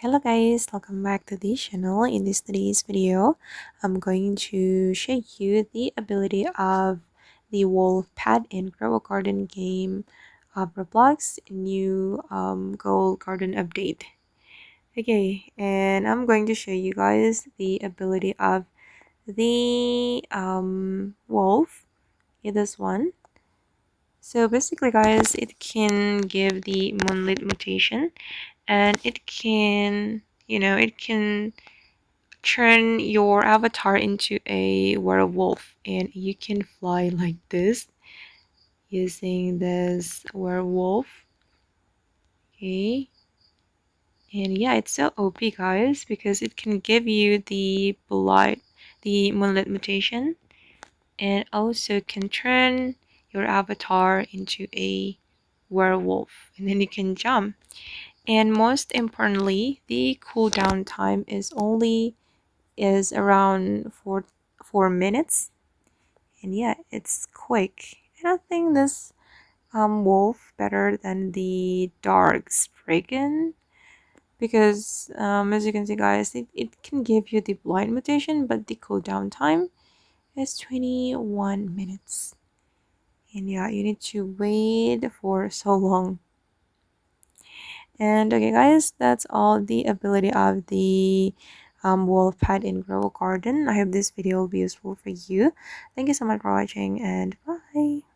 Hello guys, welcome back to the channel. In today's video, I'm going to show you the ability of the wolf pet in Ghoul Garden game of Roblox new Ghoul Garden update. Okay, and I'm going to show you guys the ability of the wolf. Okay, this one. So basically guys, it can give the Moonlit Mutation, and it can it can turn your avatar into a werewolf, and you can fly like this using this werewolf. Okay, and yeah, it's so OP guys, because it can give you the Moonlit Mutation, and also can turn your avatar into a werewolf, and then you can jump. And most importantly, the cooldown time is around 4 minutes, and yeah, it's quick. And I think this wolf better than the Dark Spriggan, because as you can see guys, it can give you the blind mutation, but the cooldown time is 21 minutes, and yeah, you need to wait for so long. And okay guys, that's all the ability of the wolf pet in Ghoul Garden. I hope this video will be useful for you. Thank you so much for watching, and bye.